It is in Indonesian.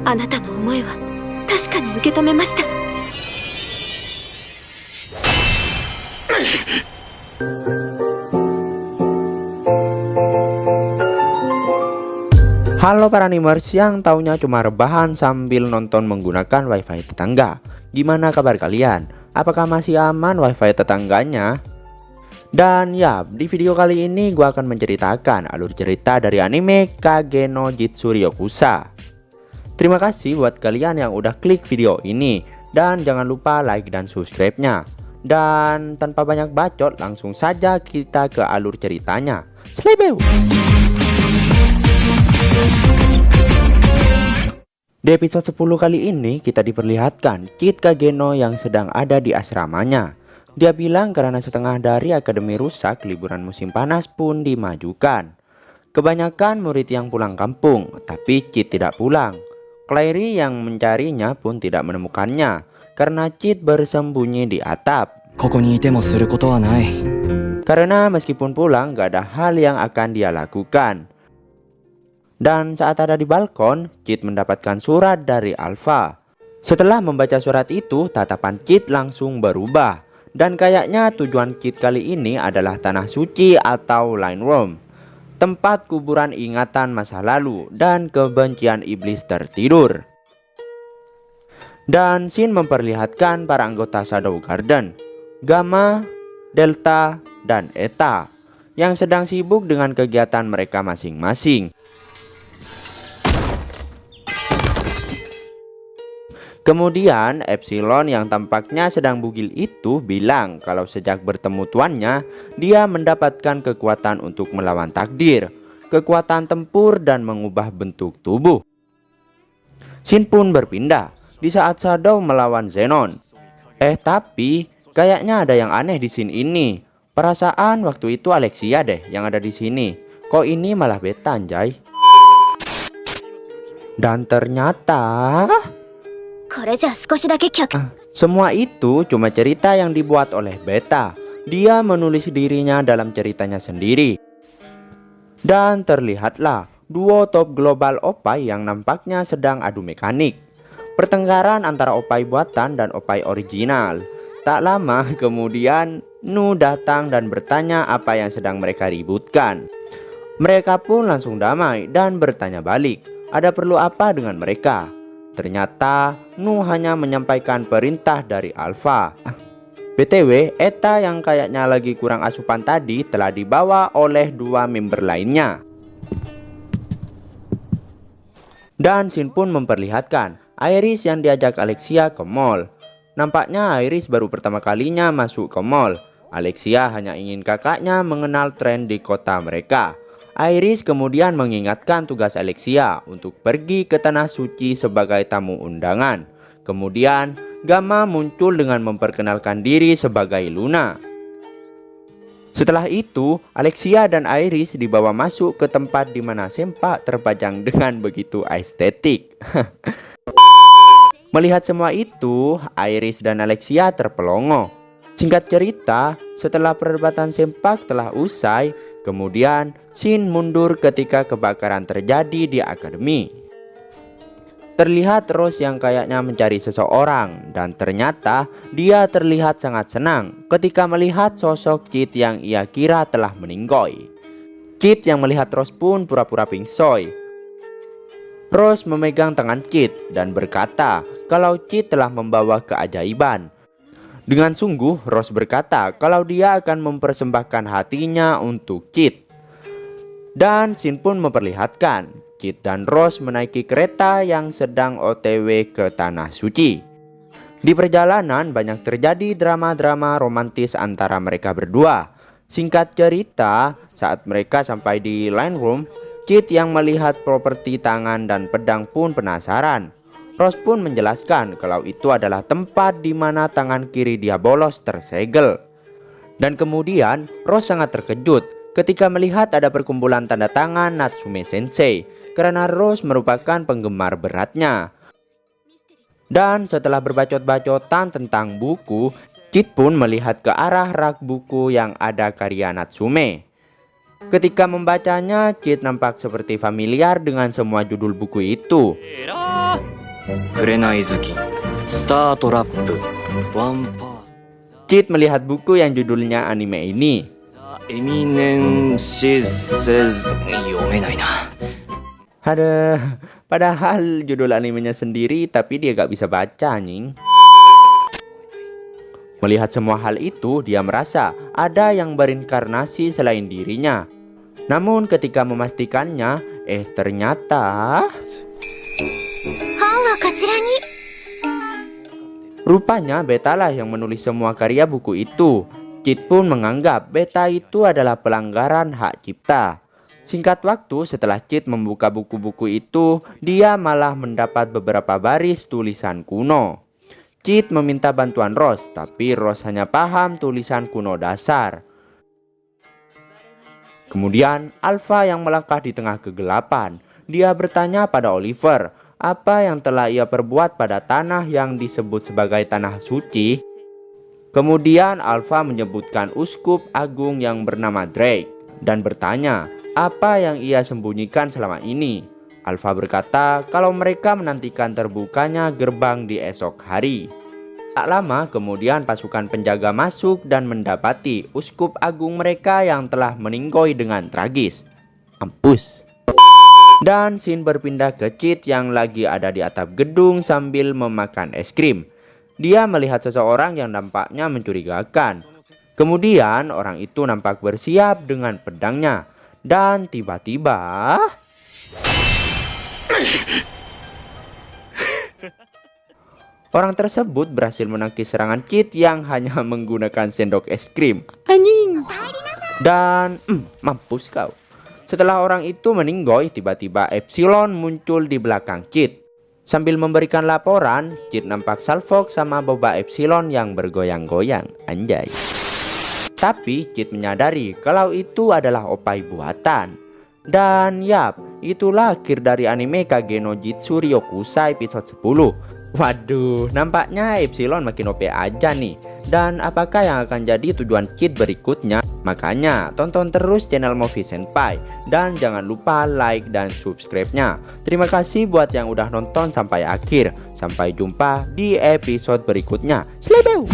あなたの思いは確かに受け止めました。Halo para animers yang taunya cuma rebahan sambil nonton menggunakan wifi tetangga. Gimana kabar kalian? Apakah masih aman wifi tetangganya? Dan ya, di video kali ini gua akan menceritakan alur cerita dari anime Kage no Jitsu Ryokusa. Terima kasih buat kalian yang udah klik video ini. Dan jangan lupa like dan subscribe-nya. Dan tanpa banyak bacot, langsung saja kita ke alur ceritanya. Slebeu! Di episode 10 kali ini kita diperlihatkan Kid Kageno yang sedang ada di asramanya. Dia bilang karena setengah dari akademi rusak, liburan musim panas pun dimajukan. Kebanyakan murid yang pulang kampung, tapi Kid tidak pulang. Clary yang mencarinya pun tidak menemukannya karena Kid bersembunyi di atap. Karena meskipun pulang gak ada hal yang akan dia lakukan. Dan saat ada di balkon, Kid mendapatkan surat dari Alpha. Setelah membaca surat itu, tatapan Kid langsung berubah. Dan kayaknya tujuan Kid kali ini adalah tanah suci atau Line Room, tempat kuburan ingatan masa lalu dan kebencian iblis tertidur. Dan scene memperlihatkan para anggota Shadow Garden, Gamma, Delta, dan Eta, yang sedang sibuk dengan kegiatan mereka masing-masing. Kemudian Epsilon yang tampaknya sedang bugil itu bilang kalau sejak bertemu tuannya, dia mendapatkan kekuatan untuk melawan takdir, kekuatan tempur dan mengubah bentuk tubuh. Shin pun berpindah di saat Shadow melawan Zenon. Tapi kayaknya ada yang aneh di scene ini. Perasaan waktu itu Alexia deh yang ada di sini. Kok ini malah Beta anjay? Dan ternyata semua itu cuma cerita yang dibuat oleh Beta. Dia menulis dirinya dalam ceritanya sendiri. Dan terlihatlah duo top global opai yang nampaknya sedang adu mekanik. Pertengkaran antara opai buatan dan opai original. Tak lama kemudian Nu datang dan bertanya apa yang sedang mereka ributkan. Mereka pun langsung damai dan bertanya balik, ada perlu apa dengan mereka? Ternyata Nu hanya menyampaikan perintah dari Alpha. BTW, Eta yang kayaknya lagi kurang asupan tadi telah dibawa oleh dua member lainnya. Dan Shin pun memperlihatkan Iris yang diajak Alexia ke mall. Nampaknya Iris baru pertama kalinya masuk ke mall. Alexia hanya ingin kakaknya mengenal tren di kota mereka. Iris kemudian mengingatkan tugas Alexia untuk pergi ke tanah suci sebagai tamu undangan. Kemudian Gamma muncul dengan memperkenalkan diri sebagai Luna. Setelah itu Alexia dan Iris dibawa masuk ke tempat di mana sempak terpajang dengan begitu estetik. Melihat semua itu, Iris dan Alexia terpelongo. Singkat cerita, setelah perdebatan sempak telah usai, kemudian Shin mundur ketika kebakaran terjadi di akademi. Terlihat Rose yang kayaknya mencari seseorang, dan ternyata dia terlihat sangat senang ketika melihat sosok Kid yang ia kira telah meninggoy. Kid yang melihat Rose pun pura-pura pingsoy. Rose memegang tangan Kid dan berkata kalau Kid telah membawa keajaiban. Dengan sungguh Rose berkata kalau dia akan mempersembahkan hatinya untuk Kid. Dan Shin pun memperlihatkan Kid dan Rose menaiki kereta yang sedang OTW ke tanah suci. Di perjalanan banyak terjadi drama-drama romantis antara mereka berdua. Singkat cerita, saat mereka sampai di Line Room, Kid yang melihat properti tangan dan pedang pun penasaran. Rose pun menjelaskan kalau itu adalah tempat di mana tangan kiri dia bolos tersegel. Dan kemudian Rose sangat terkejut ketika melihat ada perkumpulan tanda tangan Natsume Sensei karena Rose merupakan penggemar beratnya. Dan setelah berbacot-bacotan tentang buku, Kid pun melihat ke arah rak buku yang ada karya Natsume. Ketika membacanya, Kid nampak seperti familiar dengan semua judul buku itu. 紅頭巾スタートラップワンパー Cid melihat buku yang judulnya anime ini. Eminences 読めないな Ada, padahal judul animenya sendiri tapi dia gak bisa baca anjing. Melihat semua hal itu, dia merasa ada yang berinkarnasi selain dirinya. Namun ketika memastikannya, ternyata rupanya Beta lah yang menulis semua karya buku itu. Cid pun menganggap Beta itu adalah pelanggaran hak cipta. Singkat waktu setelah Cid membuka buku-buku itu, dia malah mendapat beberapa baris tulisan kuno. Cid meminta bantuan Rose, tapi Rose hanya paham tulisan kuno dasar. Kemudian Alpha yang melangkah di tengah kegelapan. Dia bertanya pada Oliver, apa yang telah ia perbuat pada tanah yang disebut sebagai tanah suci. Kemudian Alpha menyebutkan uskup agung yang bernama Drake dan bertanya apa yang ia sembunyikan selama ini. Alpha berkata kalau mereka menantikan terbukanya gerbang di esok hari. Tak lama kemudian pasukan penjaga masuk dan mendapati uskup agung mereka yang telah meninggoy dengan tragis. Mampus. Dan scene berpindah ke Cid yang lagi ada di atap gedung sambil memakan es krim. Dia melihat seseorang yang nampaknya mencurigakan. Kemudian orang itu nampak bersiap dengan pedangnya. Dan tiba-tiba orang tersebut berhasil menangkis serangan Cid yang hanya menggunakan sendok es krim. Anjing. Dan mampus kau. Setelah orang itu meninggoy, tiba-tiba Epsilon muncul di belakang Cid. Sambil memberikan laporan, Cid nampak Salfok sama Boba Epsilon yang bergoyang-goyang. Anjay. Tapi Cid menyadari kalau itu adalah opai buatan. Dan yap, itulah akhir dari anime Kage no Jitsu Ryokusai episode 10. Waduh, nampaknya Epsilon makin OP aja nih. Dan apakah yang akan jadi tujuan Cid berikutnya? Makanya tonton terus channel Movie Senpai. Dan jangan lupa like dan subscribe-nya. Terima kasih buat yang udah nonton sampai akhir. Sampai jumpa di episode berikutnya. Slebeu!